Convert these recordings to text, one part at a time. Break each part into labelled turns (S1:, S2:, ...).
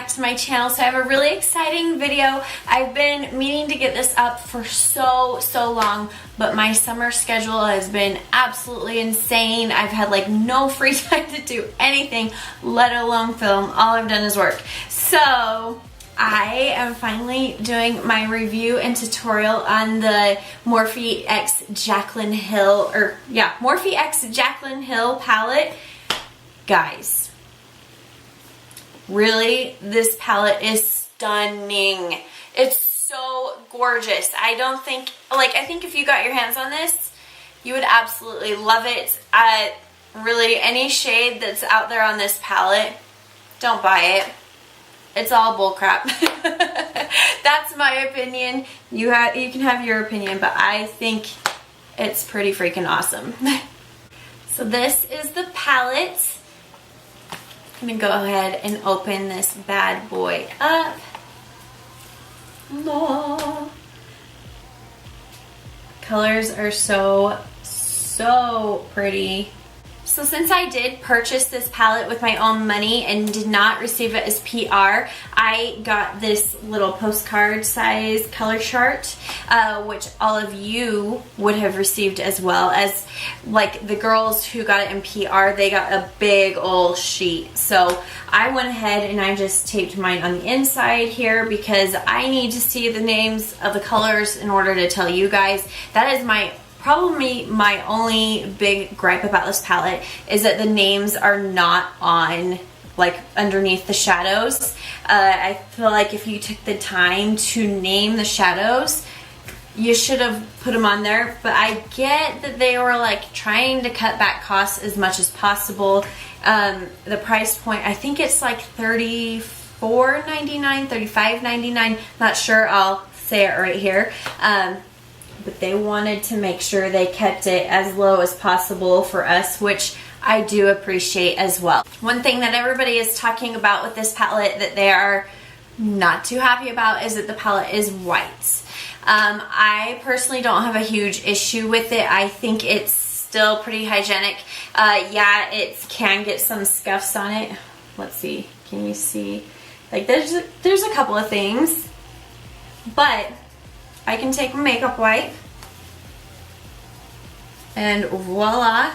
S1: to my channel. So I have a really exciting video. I've been meaning to get this up for so long, but my summer schedule has been absolutely insane. I've had like no free time to do anything, let alone film. All I've done is work. So I am finally doing my review and tutorial on the Morphe X Jaclyn Hill, Morphe X Jaclyn Hill palette. Guys, really, this palette is stunning. It's so gorgeous. I think if you got your hands on this, you would absolutely love it. Really, any shade that's out there on this palette, don't buy it. It's all bullcrap. That's my opinion. You can have your opinion, but I think it's pretty freaking awesome. So this is the palette. I'm gonna go ahead and open this bad boy up. Oh. Colors are so pretty. So since I did purchase this palette with my own money and did not receive it as PR, I got this little postcard size color chart, which all of you would have received as well. As like the girls who got it in PR, they got a big old sheet. So I went ahead and I just taped mine on the inside here because I need to see the names of the colors in order to tell you guys. That is probably my only big gripe about this palette, is that the names are not on, like, underneath the shadows. I feel like if you took the time to name the shadows, you should have put them on there. But I get that they were like trying to cut back costs as much as possible. The price point, I think it's like $34.99, $35.99, not sure, I'll say it right here. But they wanted to make sure they kept it as low as possible for us, which I do appreciate as well. One thing that everybody is talking about with this palette that they are not too happy about is that the palette is white. I personally don't have a huge issue with it. I think it's still pretty hygienic. Yeah, it can get some scuffs on it. Let's see, can you see? Like there's a couple of things, but I can take my makeup wipe and voila,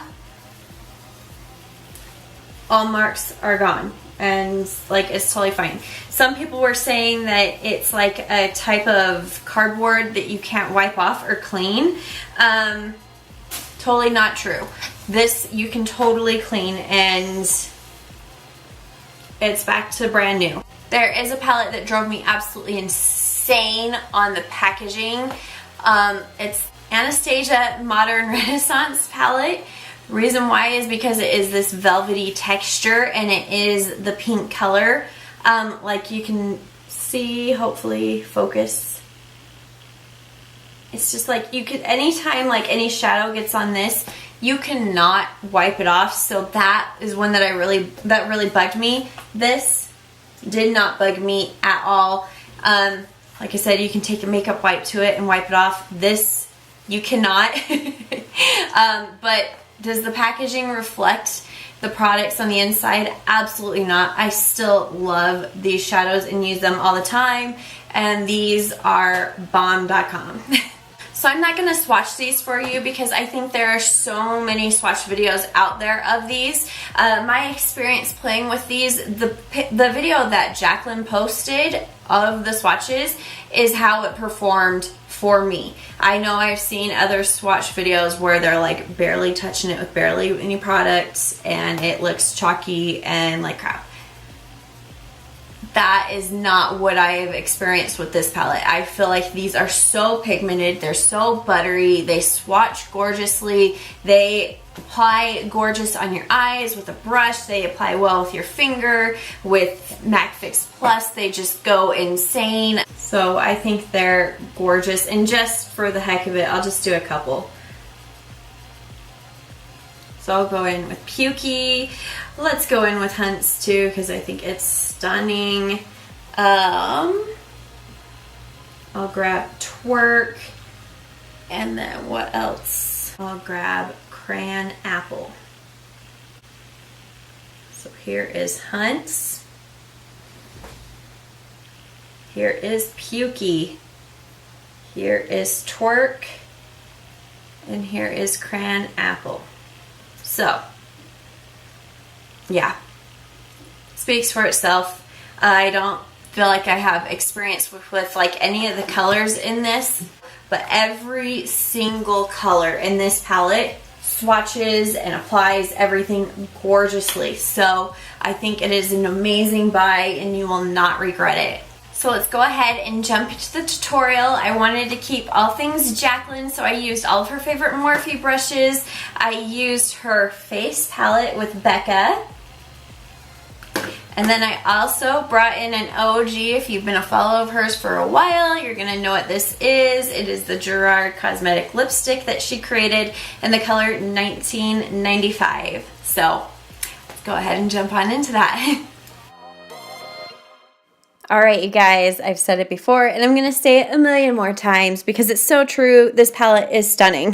S1: all marks are gone, and like it's totally fine. Some people were saying that it's like a type of cardboard that you can't wipe off or clean. Totally not true. This you can totally clean and it's back to brand new. There is a palette that drove me absolutely insane on the packaging. It's Anastasia Modern Renaissance palette. Reason why is because it is this velvety texture and it is the pink color. Like you can see, hopefully focus. It's just like you could, anytime like any shadow gets on this, you cannot wipe it off. So that is one that that really bugged me. This did not bug me at all. Like I said, you can take a makeup wipe to it and wipe it off. This, you cannot. But does the packaging reflect the products on the inside? Absolutely not. I still love these shadows and use them all the time. And these are bomb.com. So I'm not going to swatch these for you because I think there are so many swatch videos out there of these. My experience playing with these, the video that Jaclyn posted of the swatches is how it performed for me. I know I've seen other swatch videos where they're like barely touching it with barely any products and it looks chalky and like crap. That is not what I have experienced with this palette. I feel like these are so pigmented, they're so buttery, they swatch gorgeously, they apply gorgeous on your eyes with a brush, they apply well with your finger. With MAC Fix Plus, they just go insane. So I think they're gorgeous, and just for the heck of it, I'll just do a couple. So I'll go in with Pukey. Let's go in with Hunts too, because I think it's stunning. I'll grab Twerk, and then what else? I'll grab Crayon Apple. So here is Hunts. Here is Pukey. Here is Twerk. And here is Cran Apple. So, yeah. Speaks for itself. I don't feel like I have experience with like any of the colors in this, but every single color in this palette swatches and applies everything gorgeously. So I think it is an amazing buy and you will not regret it. So let's go ahead and jump into the tutorial. I wanted to keep all things Jaclyn, so I used all of her favorite Morphe brushes. I used her face palette with Becca. And then I also brought in an OG. If you've been a follower of hers for a while, you're gonna know what this is. It is the Gerard Cosmetic lipstick that she created in the color 1995. So let's go ahead and jump on into that. Alright you guys, I've said it before and I'm going to say it a million more times because it's so true. This palette is stunning.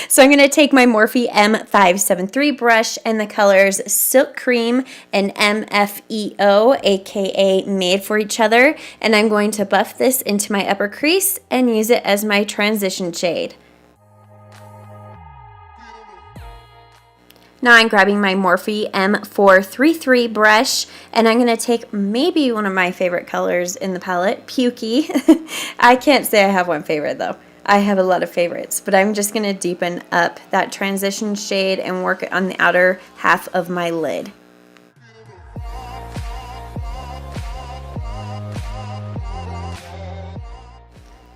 S1: So I'm going to take my Morphe M573 brush and the colors Silk Cream and MFEO, aka Made for Each Other, and I'm going to buff this into my upper crease and use it as my transition shade. Now I'm grabbing my Morphe M433 brush and I'm going to take maybe one of my favorite colors in the palette, Pukey. I can't say I have one favorite though. I have a lot of favorites, but I'm just going to deepen up that transition shade and work on the outer half of my lid.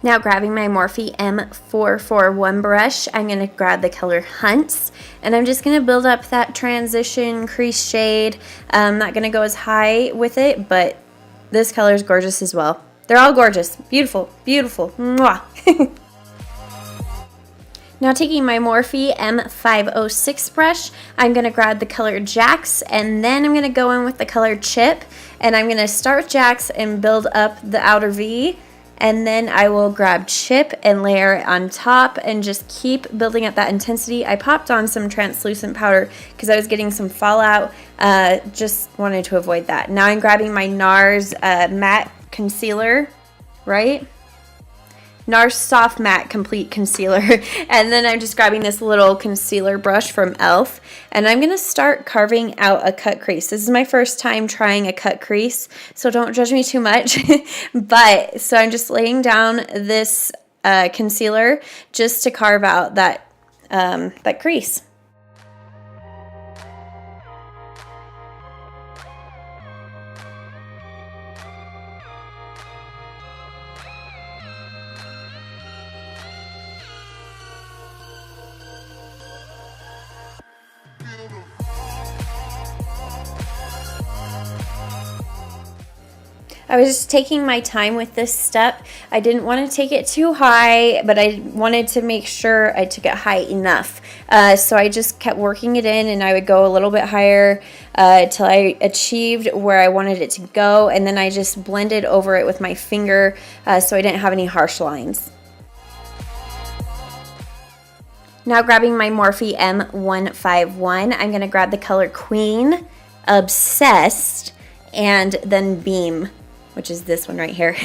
S1: Now grabbing my Morphe M441 brush, I'm going to grab the color Hunts, and I'm just going to build up that transition crease shade. I'm not going to go as high with it, but this color is gorgeous as well. They're all gorgeous. Beautiful, beautiful. Mwah. Now taking my Morphe M506 brush, I'm going to grab the color Jax, and then I'm going to go in with the color Chip, and I'm going to start with Jax and build up the outer V. And then I will grab Chip and layer it on top and just keep building up that intensity. I popped on some translucent powder because I was getting some fallout. Just wanted to avoid that. Now I'm grabbing my NARS matte concealer, right? NARS Soft Matte Complete Concealer. And then I'm just grabbing this little concealer brush from e.l.f. And I'm going to start carving out a cut crease. This is my first time trying a cut crease, so don't judge me too much. But, so I'm just laying down this concealer just to carve out that, that crease. I was just taking my time with this step. I didn't want to take it too high, but I wanted to make sure I took it high enough. So I just kept working it in, and I would go a little bit higher till I achieved where I wanted it to go, and then I just blended over it with my finger so I didn't have any harsh lines. Now grabbing my Morphe M151, I'm going to grab the color Queen, Obsessed, and then Beam, which is this one right here.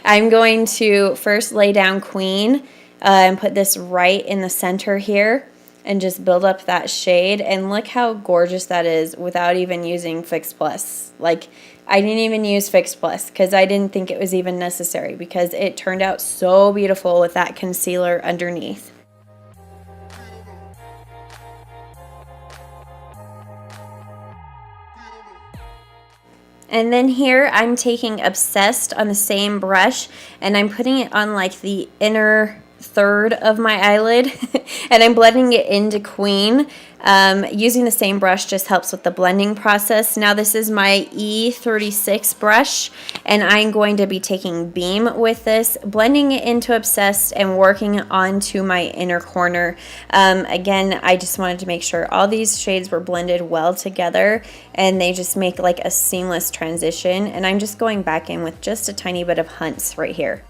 S1: I'm going to first lay down Queen and put this right in the center here and just build up that shade. And look how gorgeous that is without even using Fix Plus. Like, I didn't even use Fix Plus because I didn't think it was even necessary because it turned out so beautiful with that concealer underneath. And then here I'm taking Obsessed on the same brush and I'm putting it on like the inner third of my eyelid and I'm blending it into Queen. Using the same brush just helps with the blending process. Now this is my E36 brush and I'm going to be taking Beam with this, blending it into Obsessed and working onto my inner corner. Again, I just wanted to make sure all these shades were blended well together and they just make like a seamless transition, and I'm just going back in with just a tiny bit of Hunts right here.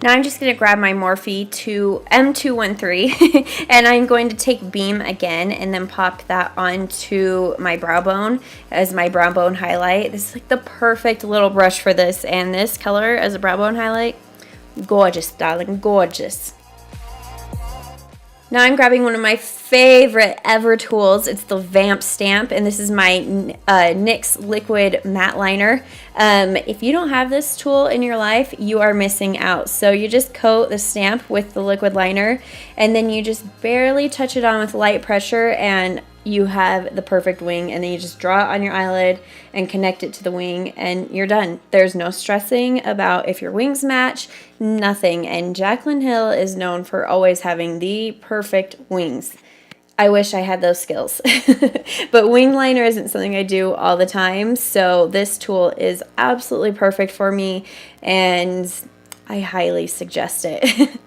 S1: Now I'm just going to grab my Morphe M213 and I'm going to take Beam again and then pop that onto my brow bone as my brow bone highlight. This is like the perfect little brush for this, and this color as a brow bone highlight, gorgeous, darling, gorgeous. Now I'm grabbing one of my favorite ever tools. It's the Vamp Stamp, and this is my NYX Liquid Matte Liner. If you don't have this tool in your life, you are missing out. So you just coat the stamp with the liquid liner, and then you just barely touch it on with light pressure, and you have the perfect wing, and then you just draw it on your eyelid and connect it to the wing, and you're done. There's no stressing about if your wings match, nothing. And Jaclyn Hill is known for always having the perfect wings. I wish I had those skills. But wing liner isn't something I do all the time, so this tool is absolutely perfect for me, and I highly suggest it.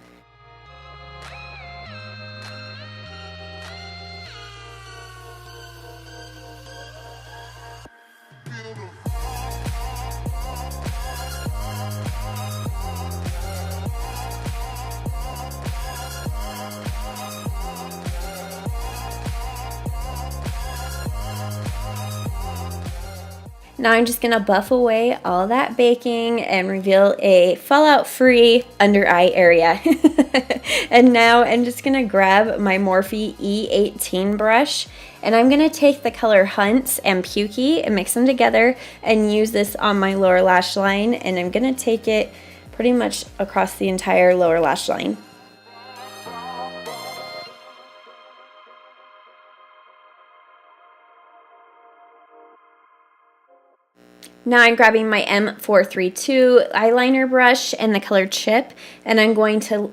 S1: Now I'm just going to buff away all that baking and reveal a fallout-free under eye area. And now I'm just going to grab my Morphe E18 brush, and I'm going to take the color Hunts and Pukey and mix them together and use this on my lower lash line, and I'm going to take it pretty much across the entire lower lash line. Now I'm grabbing my M432 eyeliner brush and the color Chip, and I'm going to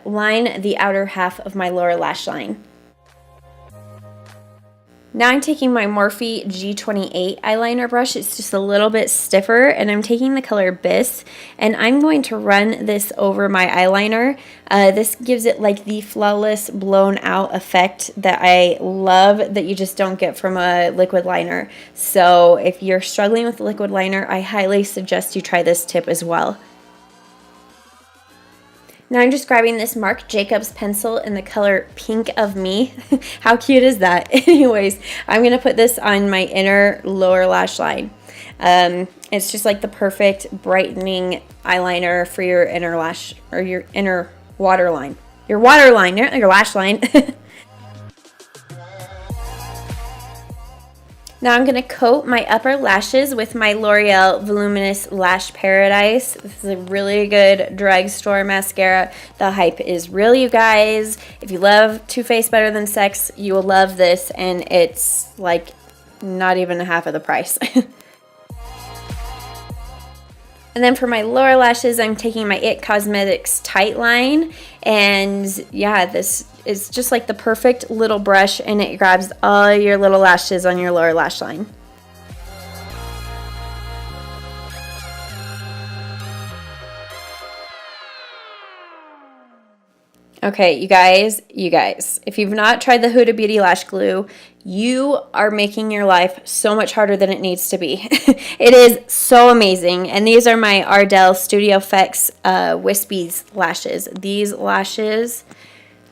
S1: line the outer half of my lower lash line. Now I'm taking my Morphe G28 eyeliner brush. It's just a little bit stiffer, and I'm taking the color Biss, and I'm going to run this over my eyeliner. This gives it like the flawless blown out effect that I love, that you just don't get from a liquid liner. So if you're struggling with the liquid liner, I highly suggest you try this tip as well. Now I'm just grabbing this Marc Jacobs pencil in the color Pink of Me. How cute is that? Anyways, I'm going to put this on my inner lower lash line. It's just like the perfect brightening eyeliner for your inner lash, or your inner waterline. Your waterline, not your lash line. Now I'm going to coat my upper lashes with my L'Oreal Voluminous Lash Paradise. This is a really good drugstore mascara. The hype is real, you guys. If you love Too Faced better than sex, you will love this, and it's like not even half of the price. And then for my lower lashes, I'm taking my IT Cosmetics Tight Line, and yeah, this is just like the perfect little brush, and it grabs all your little lashes on your lower lash line. Okay, you guys, if you've not tried the Huda Beauty Lash Glue, you are making your life so much harder than it needs to be. It is so amazing. And these are my Ardell Studio Effects Wispies lashes. These lashes,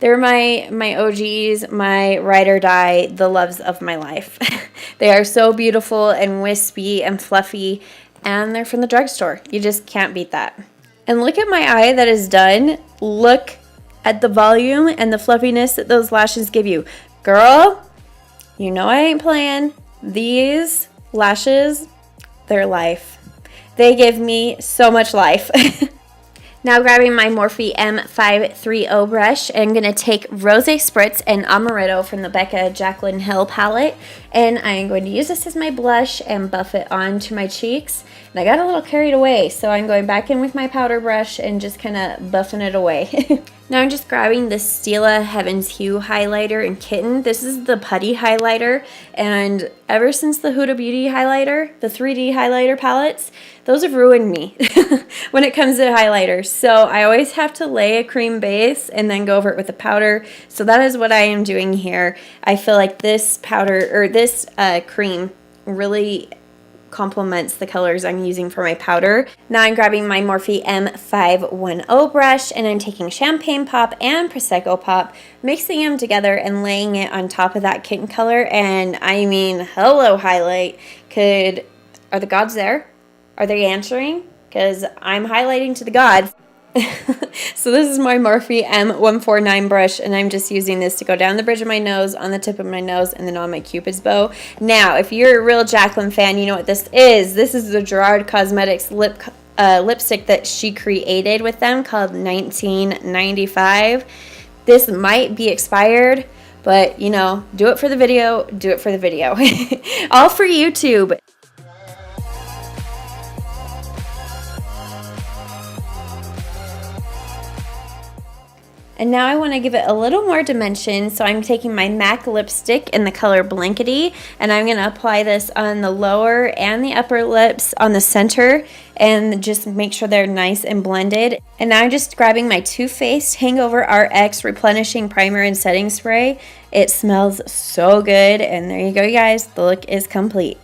S1: they're my OGs, my ride or die, the loves of my life. They are so beautiful and wispy and fluffy, and they're from the drugstore. You just can't beat that. And look at my eye that is done. Look at the volume and the fluffiness that those lashes give you. Girl, you know I ain't playing. These lashes, they're life. They give me so much life. Now grabbing my Morphe M530 brush, and I'm going to take Rose Spritz and Amaretto from the Jaclyn Hill palette, and I'm going to use this as my blush and buff it onto my cheeks. And I got a little carried away, so I'm going back in with my powder brush and just kind of buffing it away. Now I'm just grabbing the Stila Heaven's Hue highlighter in Kitten. This is the putty highlighter, and ever since the Huda Beauty highlighter, the 3D highlighter palettes, those have ruined me when it comes to highlighters. So I always have to lay a cream base and then go over it with a powder. So that is what I am doing here. I feel like this powder, or this cream, really complements the colors I'm using for my powder. Now I'm grabbing my Morphe M510 brush and I'm taking Champagne Pop and Prosecco Pop, mixing them together and laying it on top of that kitten color. And I mean, hello highlight. Are the gods there? Are they answering? Because I'm highlighting to the gods. So this is my Morphe M149 brush, and I'm just using this to go down the bridge of my nose, on the tip of my nose, and then on my Cupid's bow. Now, if you're a real Jaclyn fan, you know what this is. This is the Gerard Cosmetics lipstick that she created with them, called 1995. This might be expired, but, you know, do it for the video, do it for the video. All for YouTube. And now I want to give it a little more dimension, so I'm taking my MAC lipstick in the color Blankety, and I'm going to apply this on the lower and the upper lips on the center, and just make sure they're nice and blended. And now I'm just grabbing my Too Faced Hangover RX Replenishing Primer and Setting Spray. It smells so good, and there you go, you guys. The look is complete.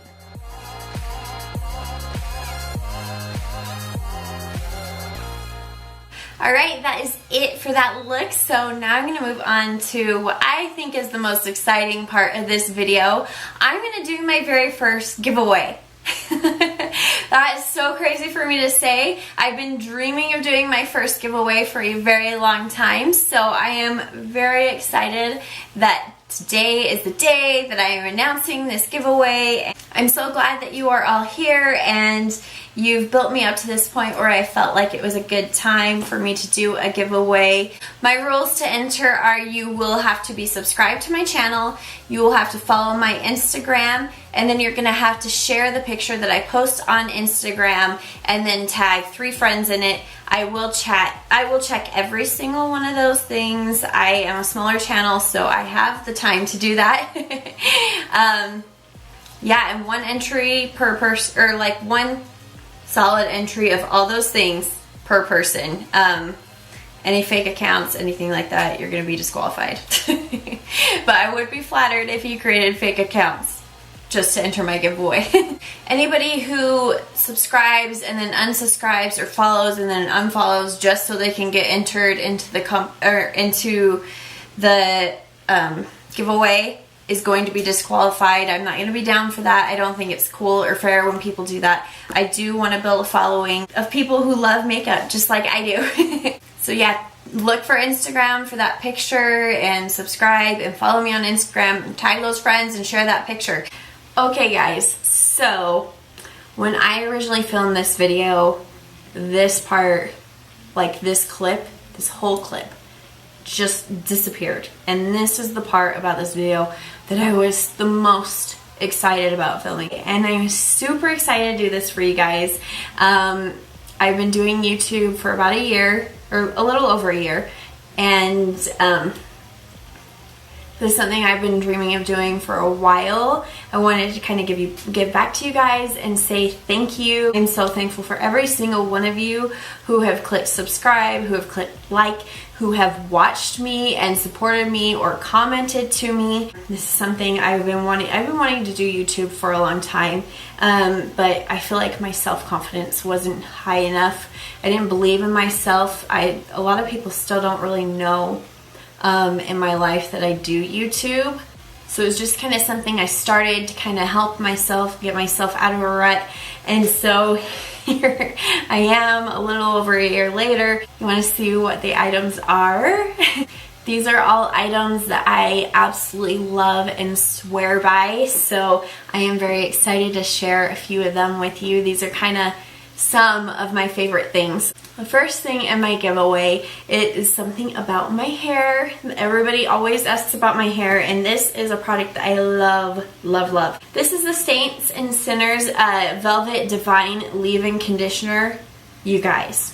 S1: Alright, that is it for that look. So now I'm going to move on to what I think is the most exciting part of this video. I'm going to do my very first giveaway. That is so crazy for me to say. I've been dreaming of doing my first giveaway for a very long time, so I am very excited that today is the day that I am announcing this giveaway. I'm so glad that you are all here and you've built me up to this point where I felt like it was a good time for me to do a giveaway. My rules to enter are: you will have to be subscribed to my channel, you will have to follow my Instagram, and then you're gonna have to share the picture that I post on Instagram and then tag 3 friends in it. I will check every single one of those things. I am a smaller channel, so I have the time to do that. Yeah, and 1 entry per person, or like 1 solid entry of all those things per person. Any fake accounts, anything like that, you're gonna be disqualified. But I would be flattered if you created fake accounts just to enter my giveaway. Anybody who subscribes and then unsubscribes, or follows and then unfollows just so they can get entered into the giveaway is going to be disqualified. I'm not going to be down for that. I don't think it's cool or fair when people do that. I do want to build a following of people who love makeup just like I do. So yeah, look for Instagram for that picture and subscribe and follow me on Instagram and tag those friends and share that picture. Okay guys, so when I originally filmed this video, this part, like this clip, this whole clip just disappeared. And this is the part about this video that I was the most excited about filming. And I'm super excited to do this for you guys. I've been doing YouTube for about a year, or a little over a year, and this is something I've been dreaming of doing for a while. I wanted to kind of give back to you guys and say thank you. I'm so thankful for every single one of you who have clicked subscribe, who have clicked like, who have watched me and supported me or commented to me. This is something I've been wanting to do YouTube for a long time, but I feel like my self-confidence wasn't high enough. I didn't believe in myself. A lot of people still don't really know in my life that I do YouTube. So it was just kind of something I started to kind of help myself, get myself out of a rut. And so here I am a little over a year later. You want to see what the items are? These are all items that I absolutely love and swear by. So I am very excited to share a few of them with you. These are kind of some of my favorite things. The first thing in my giveaway, it is something about my hair. Everybody always asks about my hair, and this is a product that I love, love, love. This is the Saints and Sinners Velvet Divine Leave-In Conditioner. You guys,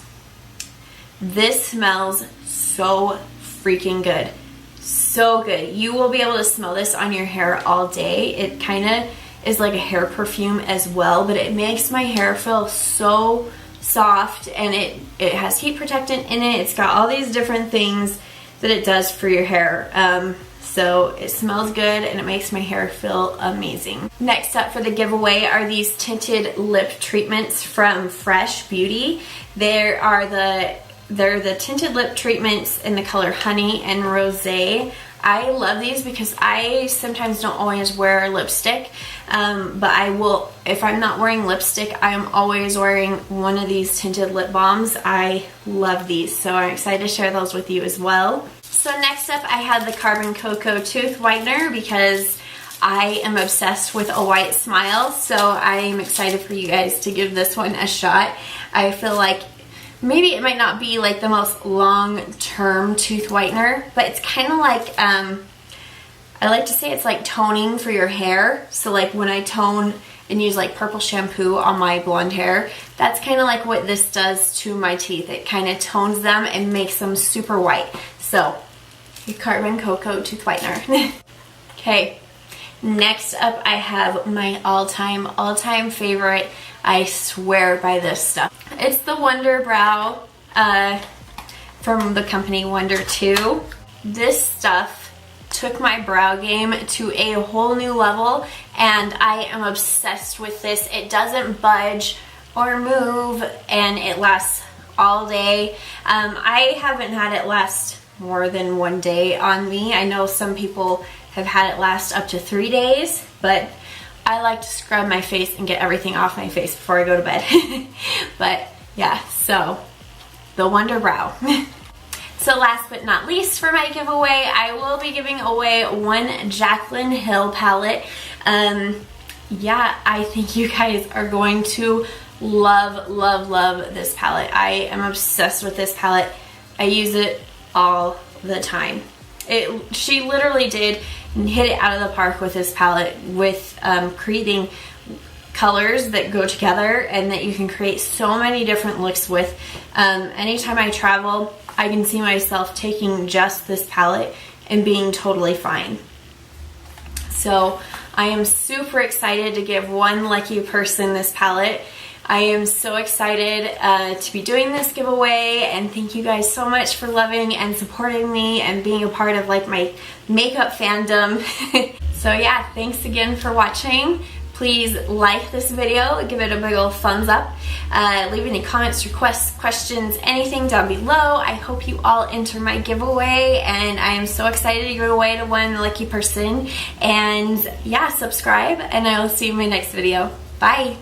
S1: this smells so freaking good. So good. You will be able to smell this on your hair all day. It kind of is like a hair perfume as well, but it makes my hair feel so soft, and it has heat protectant in it. It's got all these different things that it does for your hair. So it smells good and it makes my hair feel amazing. Next up for the giveaway are these tinted lip treatments from Fresh Beauty. They're the tinted lip treatments in the color Honey and Rosé. I love these because I sometimes don't always wear lipstick, but I will, if I'm not wearing lipstick, I'm always wearing one of these tinted lip balms. I love these, so I'm excited to share those with you as well. So next up I have the Carbon Cocoa Tooth Whitener because I am obsessed with a white smile, so I am excited for you guys to give this one a shot. I feel like maybe it might not be like the most long-term tooth whitener, but it's kind of like, I like to say it's like toning for your hair. So like when I tone and use like purple shampoo on my blonde hair, that's kind of like what this does to my teeth. It kind of tones them and makes them super white. So, the Carbon Cocoa Tooth Whitener. Okay, next up I have my all-time favorite. I swear by this stuff. It's the Wonder Brow from the company Wonder 2. This stuff took my brow game to a whole new level and I am obsessed with this. It doesn't budge or move and it lasts all day. I haven't had it last more than one day on me. I know some people have had it last up to 3 days, but I like to scrub my face and get everything off my face before I go to bed. But yeah, so the Wonder Brow. So last but not least for my giveaway, I will be giving away one Jaclyn Hill palette. Yeah, I think you guys are going to love this palette. I am obsessed with this palette. I use it all the time. She literally did hit it out of the park with this palette with creating colors that go together and that you can create so many different looks with. Anytime I travel, I can see myself taking just this palette and being totally fine. So I am super excited to give one lucky person this palette. I am so excited to be doing this giveaway, and thank you guys so much for loving and supporting me and being a part of like my makeup fandom. So yeah, thanks again for watching. Please like this video, give it a big old thumbs up, leave any comments, requests, questions, anything down below. I hope you all enter my giveaway, and I am so excited to give away to one lucky person. And yeah, subscribe, and I will see you in my next video. Bye!